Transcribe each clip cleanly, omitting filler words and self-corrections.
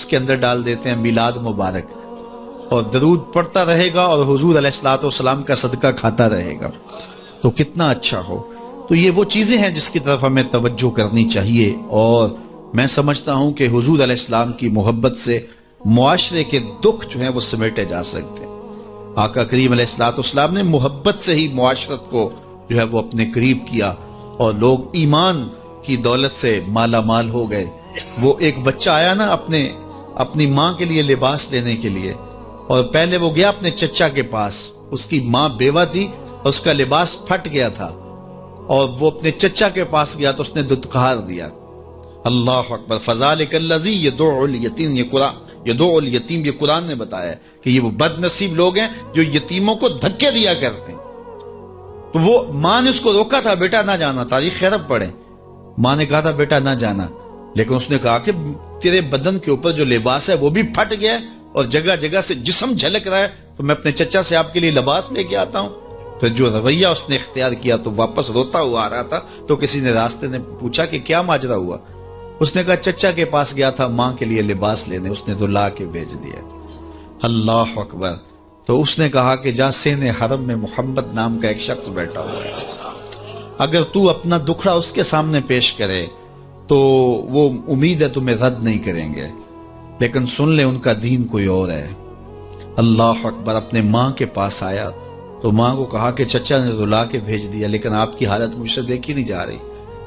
اس کے اندر ڈال دیتے ہیں میلاد مبارک، اور درود پڑھتا رہے گا اور حضور علیہ الصلوۃ والسلام کا صدقہ کھاتا رہے گا، تو کتنا اچھا ہو۔ تو یہ وہ چیزیں ہیں جس کی طرف ہمیں توجہ کرنی چاہیے، اور میں سمجھتا ہوں کہ حضور علیہ السلام کی محبت سے معاشرے کے دکھ جو ہیں وہ سمیٹے جا سکتے ہیں۔ آقا کریم علیہ الصلوۃ والسلام نے محبت سے ہی معاشرت کو جو ہے وہ اپنے قریب کیا، اور لوگ ایمان کی دولت سے مالا مال ہو گئے۔ وہ ایک بچہ آیا نا اپنی ماں کے لیے لباس لینے کے لیے، اور پہلے وہ گیا اپنے چچا کے پاس، اس کی ماں بیوہ تھی اور اس کا لباس پھٹ گیا تھا، اور وہ اپنے چچا کے پاس گیا تو اس نے دتکار دیا۔ اللہ اکبر، فذالک الذی یدعو الیتیم، یدعو الیتیم، یہ قرآن نے بتایا ہے کہ یہ وہ بد نصیب لوگ ہیں جو یتیموں کو دھکے دیا کرتے ہیں۔ تو وہ ماں نے اس کو روکا تھا، بیٹا نہ جانا، تاریخ عرب پڑھیں، ماں نے کہا تھا بیٹا نہ جانا، لیکن اس نے کہا کہ تیرے بدن کے اوپر جو لباس ہے وہ بھی پھٹ گیا ہے اور جگہ جگہ سے جسم جھلک رہا ہے، تو میں اپنے چچا سے آپ کے لیے لباس لے کے آتا ہوں۔ پھر جو رویہ اس نے اختیار کیا تو واپس روتا ہوا آ رہا تھا، تو کسی نے راستے نے پوچھا کہ کیا ماجرا ہوا؟ اس نے کہا چچا کے پاس گیا تھا ماں کے لیے لباس لینے، اس نے تو لا کے بھیج دیا۔ اللہ اکبر۔ تو اس نے کہا کہ جہاں سین حرم میں محمد نام کا ایک شخص بیٹھا ہوا ہے، اگر تو اپنا دکھڑا اس کے سامنے پیش کرے تو وہ امید ہے تمہیں رد نہیں کریں گے، لیکن سن لے ان کا دین کوئی اور ہے۔ اللہ اکبر۔ اپنے ماں کے پاس آیا تو ماں کو کہا کہ چچا نے رلا کے بھیج دیا، لیکن آپ کی حالت مجھ سے دیکھی نہیں جا رہی۔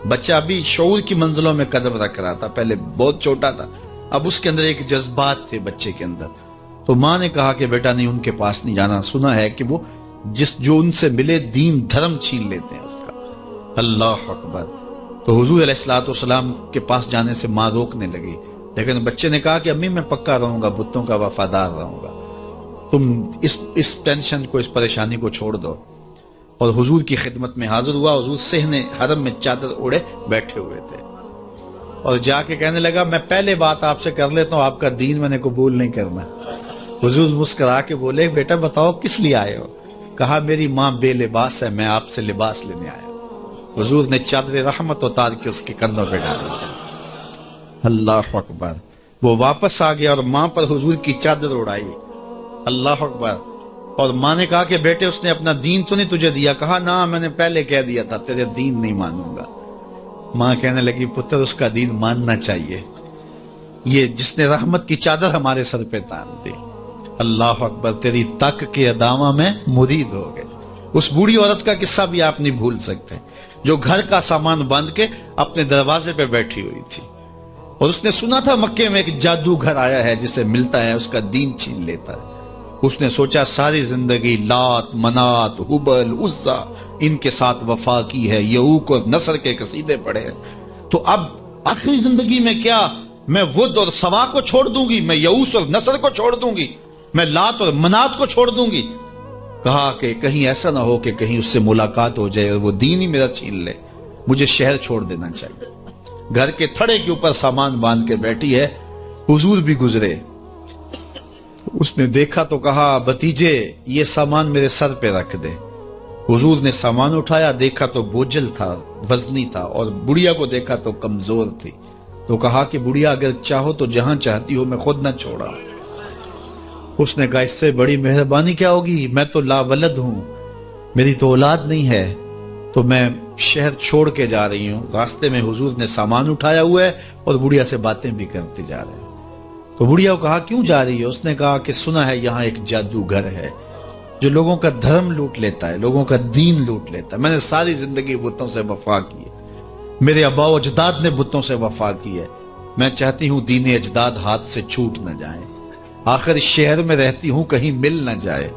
بچہ ابھی شعور کی منزلوں میں قدم رکھ رہا تھا، پہلے بہت چھوٹا تھا، اب اس کے اندر ایک جذبات تھے بچے کے اندر۔ تو ماں نے کہا کہ بیٹا نہیں، ان کے پاس نہیں جانا، سنا ہے کہ وہ جو ان سے ملے دین دھرم چھین لیتے ہیں اس کا۔ اللہ اکبر۔ تو حضور علیہ الصلوۃ والسلام کے پاس جانے سے ماں روکنے لگی، لیکن بچے نے کہا کہ امی میں پکا رہوں گا، بتوں کا وفادار رہوں گا، تم اس ٹینشن کو، اس پریشانی کو چھوڑ دو۔ اور حضور کی خدمت میں حاضر ہوا۔ حضور صحن حرم میں چادر اوڑے بیٹھے ہوئے تھے، اور جا کے کہنے لگا میں پہلے بات آپ سے کر لیتا ہوں، آپ کا دین میں نے قبول نہیں کرنا۔ حضور مسکرا کے بولے بیٹا بتاؤ کس لیے آئے ہو؟ کہا میری ماں بے لباس ہے، میں آپ سے لباس لینے آیا۔ حضور نے چادر رحمت اتار کے اس کے کندھوں پہ ڈالی۔ اللہ اکبر۔ وہ واپس آ گیا اور ماں پر حضور کی چادر اڑائی۔ اللہ اکبر۔ اور ماں نے کہا کہ بیٹے اس نے اپنا دین تو نہیں تجھے دیا؟ کہا نہ، میں نے پہلے کہہ دیا تھا تیرے دین نہیں مانوں گا۔ ماں کہنے لگی پتر اس کا دین ماننا چاہیے، یہ جس نے رحمت کی چادر ہمارے سر پہ تان دی۔ اللہ اکبر۔ تیری تک کے ادامہ میں مرید ہو گئے۔ اس بوڑھی عورت کا قصہ بھی آپ نہیں بھول سکتے، جو گھر کا سامان باندھ کے اپنے دروازے پہ بیٹھی ہوئی تھی، اور اس نے سنا تھا مکے میں ایک جادوگر آیا ہے جسے ملتا ہے اس کا دین چھین لیتا ہے۔ اس نے سوچا ساری زندگی لات، منات، حبل، عزا ان کے ساتھ وفا کی ہے، یعوق اور نصر کے قصیدے پڑھے ہیں، تو اب آخری زندگی میں کیا میں ود اور سوا کو چھوڑ دوں گی، میں یعوس اور نصر کو چھوڑ دوں گی، میں لات اور منات کو چھوڑ دوں گی؟ کہا کہ کہیں ایسا نہ ہو کہ کہیں اس سے ملاقات ہو جائے اور وہ دین ہی میرا چھین لے، مجھے شہر چھوڑ دینا چاہیے۔ گھر کے تھڑے کے اوپر سامان باندھ کے بیٹھی ہے، حضور بھی گزرے، اس نے دیکھا تو کہا بھتیجے یہ سامان میرے سر پہ رکھ دے۔ حضور نے سامان اٹھایا، دیکھا تو بوجھل تھا، وزنی تھا، اور بڑھیا کو دیکھا تو کمزور تھی، تو کہا کہ بڑھیا اگر چاہو تو جہاں چاہتی ہو میں خود نہ چھوڑا۔ اس نے کہا اس سے بڑی مہربانی کیا ہوگی، میں تو لاولد ہوں، میری تو اولاد نہیں ہے، تو میں شہر چھوڑ کے جا رہی ہوں۔ راستے میں حضور نے سامان اٹھایا ہوا ہے اور بڑھیا سے باتیں بھی کرتے جا رہے ہیں۔ تو بڑھیا کو کہا کیوں جا رہی ہے؟ اس نے کہا کہ سنا ہے یہاں ایک جادوگر ہے جو لوگوں کا دھرم لوٹ لیتا ہے، لوگوں کا دین لوٹ لیتا ہے۔ میں نے ساری زندگی بتوں سے وفا کی ہے، میرے آبا و اجداد نے بتوں سے وفا کی ہے، میں چاہتی ہوں دین اجداد ہاتھ سے چھوٹ نہ جائیں، آخر اس شہر میں رہتی ہوں کہیں مل نہ جائے،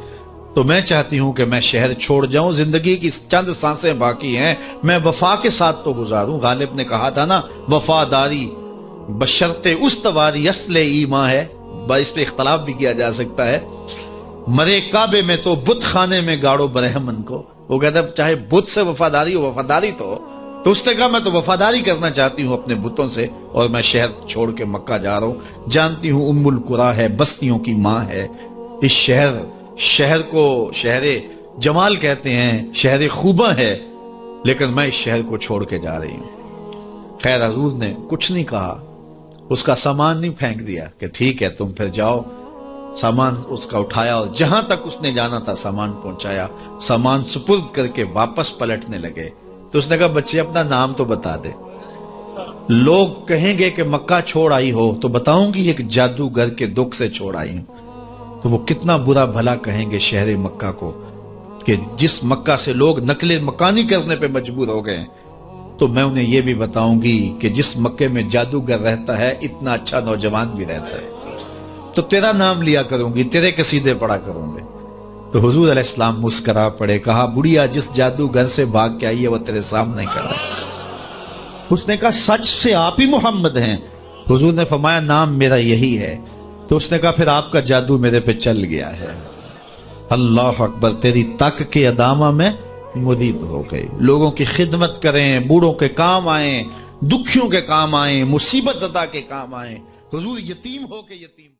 تو میں چاہتی ہوں کہ میں شہر چھوڑ جاؤں، زندگی کی چند سانسیں باقی ہیں، میں وفا کے ساتھ تو گزاروں۔ غالب نے کہا تھا نا وفاداری بشرط استواری اصل ایمان ہے، اس پہ اختلاف بھی کیا جا سکتا ہے۔ مرے کعبے میں تو بت خانے میں گاڑو برہمن کو، وہ کہتا ہے چاہے بت سے وفاداری ہو، وفاداری تو اس نے کہا میں تو وفاداری کرنا چاہتی ہوں اپنے بتوں سے، اور میں شہر چھوڑ کے مکہ جا رہا ہوں، جانتی ہوں ام القریٰ ہے، بستیوں کی ماں ہے، اس شہر کو شہر جمال کہتے ہیں، شہر خوباں ہے، لیکن میں اس شہر کو چھوڑ کے جا رہی ہوں۔ خیر حضور نے کچھ نہیں کہا، اس کا سامان نہیں پھینک دیا کہ ٹھیک ہے تم پھر جاؤ. سامان اس کا اٹھایا اور جہاں تک اس نے جانا تھا سامان پہنچایا. سامان سپرد کر کے واپس پلٹنے لگے تو اس نے کہا بچے اپنا نام تو بتا دے. لوگ کہیں گے کہ مکہ چھوڑ آئی ہو تو بتاؤں گی ایک جادوگر کے دکھ سے چھوڑ آئی ہوں. تو وہ کتنا برا بھلا کہیں گے شہر مکہ کو کہ جس مکہ سے لوگ نقل مکانی کرنے پہ مجبور ہو گئے. تو میں انہیں یہ بھی بتاؤں گی کہ جس مکے میں جادوگر رہتا ہے اتنا اچھا نوجوان بھی رہتا ہے. تو تیرا نام لیا کروں گی, تیرے قصیدے پڑھا کروں گے. تو حضور علیہ السلام مسکرا پڑے, کہا بڑھیا جس جادوگر سے بھاگ کے آئی ہے وہ تیرے سامنے کر رہا ہے. اس نے کہا سچ سے آپ ہی محمد ہیں؟ حضور نے فرمایا نام میرا یہی ہے. تو اس نے کہا پھر آپ کا جادو میرے پہ چل گیا ہے. اللہ اکبر, تیری تک کے ادامہ میں مرید ہو گئے. لوگوں کی خدمت کریں, بوڑھوں کے کام آئیں, دکھیوں کے کام آئیں, مصیبت زدہ کے کام آئیں. حضور یتیم ہو کے یتیم